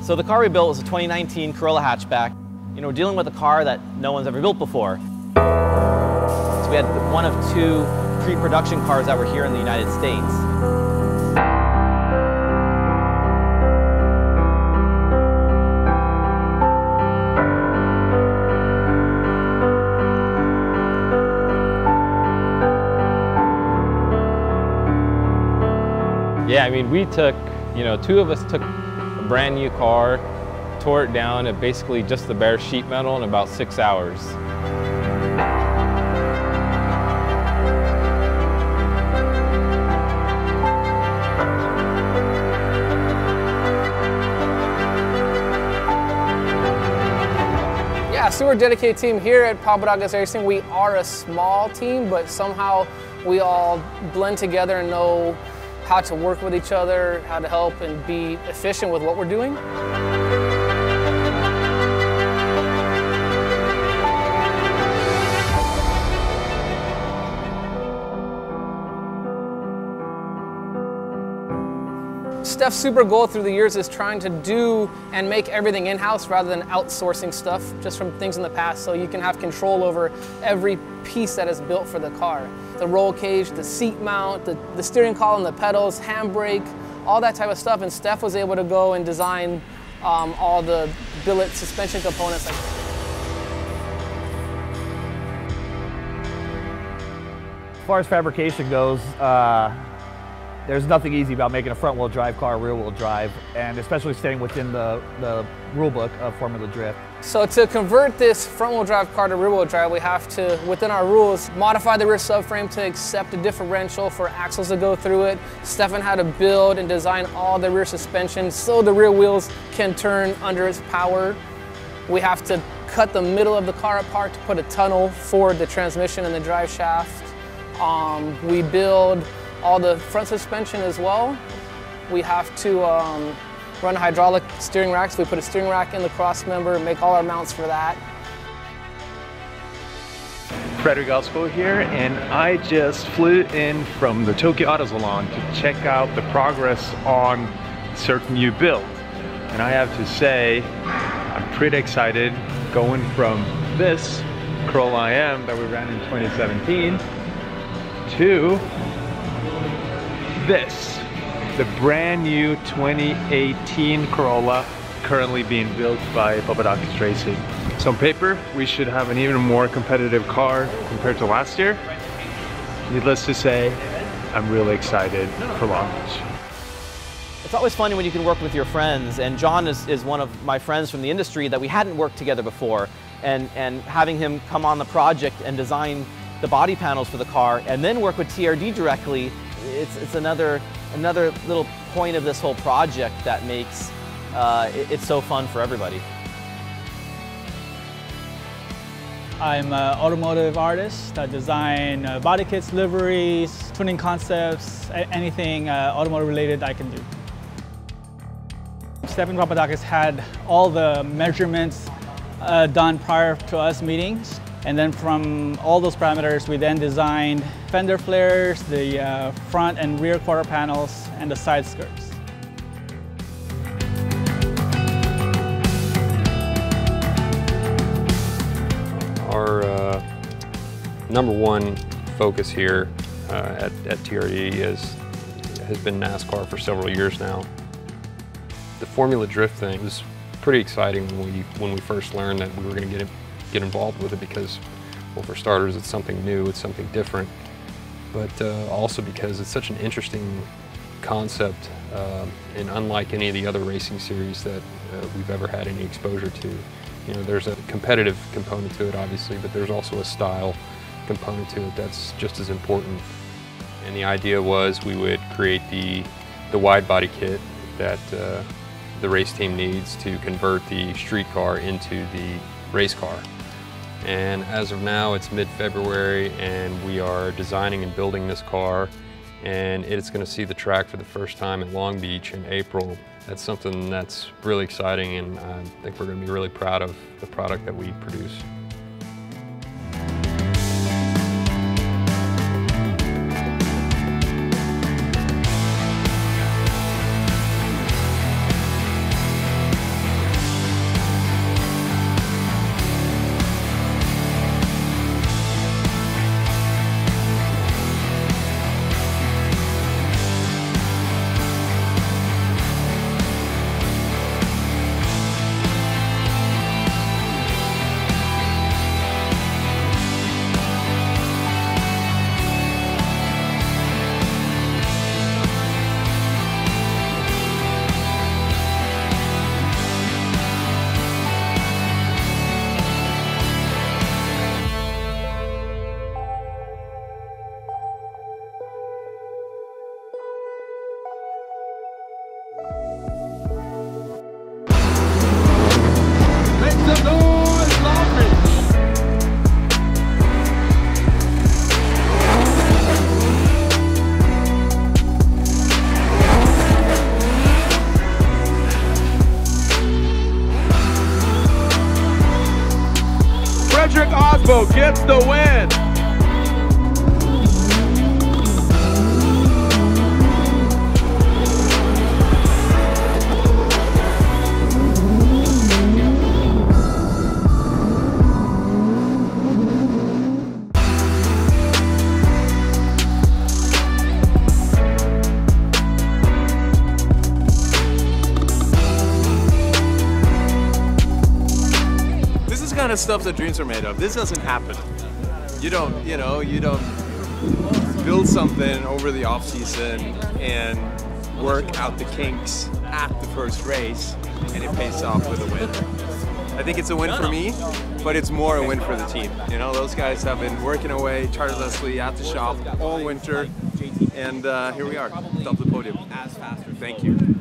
So the car we built was a 2019 Corolla Hatchback. You know, we're dealing with a car that no one's ever built before. So we had one of two pre-production cars that were here in the United States. Yeah, I mean, we took, you know, two of us took a brand new car, tore it down at basically just the bare sheet metal in about 6 hours. Yeah, so we're a dedicated team here at Papadakis Racing. We are a small team, but somehow we all blend together and know how to work with each other, how to help and be efficient with what we're doing. Steph's super goal through the years is trying to do and make everything in-house rather than outsourcing stuff just from things in the past, so you can have control over every piece that is built for the car. The roll cage, the seat mount, the steering column, the pedals, handbrake, all that type of stuff. And Steph was able to go and design all the billet suspension components. As far as fabrication goes, there's nothing easy about making a front-wheel drive car rear-wheel drive, and especially staying within the rule book of Formula Drift. So to convert this front-wheel drive car to rear-wheel drive, we have to, within our rules, modify the rear subframe to accept a differential for axles to go through it. Stefan had to build and design all the rear suspension so the rear wheels can turn under its power. We have to cut the middle of the car apart to put a tunnel for the transmission and the drive shaft. We build all the front suspension as well. We have to run hydraulic steering racks. We put a steering rack in the cross member, make all our mounts for that. Fredric Aasbo here, and I just flew in from the Tokyo Auto Salon to check out the progress on certain new build. And I have to say, I'm pretty excited going from this Corolla IM that we ran in 2017 to this, the brand new 2018 Corolla currently being built by Papadakis Racing. So on paper, we should have an even more competitive car compared to last year. Needless to say, I'm really excited for Long Beach. It's always funny when you can work with your friends, and John is one of my friends from the industry that we hadn't worked together before, and having him come on the project and design the body panels for the car and then work with TRD directly, it's another little point of this whole project that makes it's so fun for everybody. I'm an automotive artist. I design body kits, liveries, tuning concepts, anything automotive related I can do. Stefan Papadakis had all the measurements done prior to us meetings. And then from all those parameters, we then designed fender flares, the front and rear quarter panels, and the side skirts. Our number one focus here at TRD has been NASCAR for several years now. The Formula Drift thing was pretty exciting when we first learned that we were going to get involved with it, because, well, for starters, it's something new, it's something different, but also because it's such an interesting concept and unlike any of the other racing series that we've ever had any exposure to. You know, there's a competitive component to it, obviously, but there's also a style component to it that's just as important. And the idea was we would create the wide body kit that the race team needs to convert the street car into the race car. And as of now, it's mid-February, and we are designing and building this car, and it's going to see the track for the first time in Long Beach in April. That's something that's really exciting, and I think we're going to be really proud of the product that we produce. gets the win. Kind of stuff that dreams are made of. This doesn't happen. You don't build something over the off season and work out the kinks at the first race and it pays off with a win. I think it's a win for me, but it's more a win for the team. You know, those guys have been working away tirelessly at the shop all winter, and here we are, top of the podium. Thank you.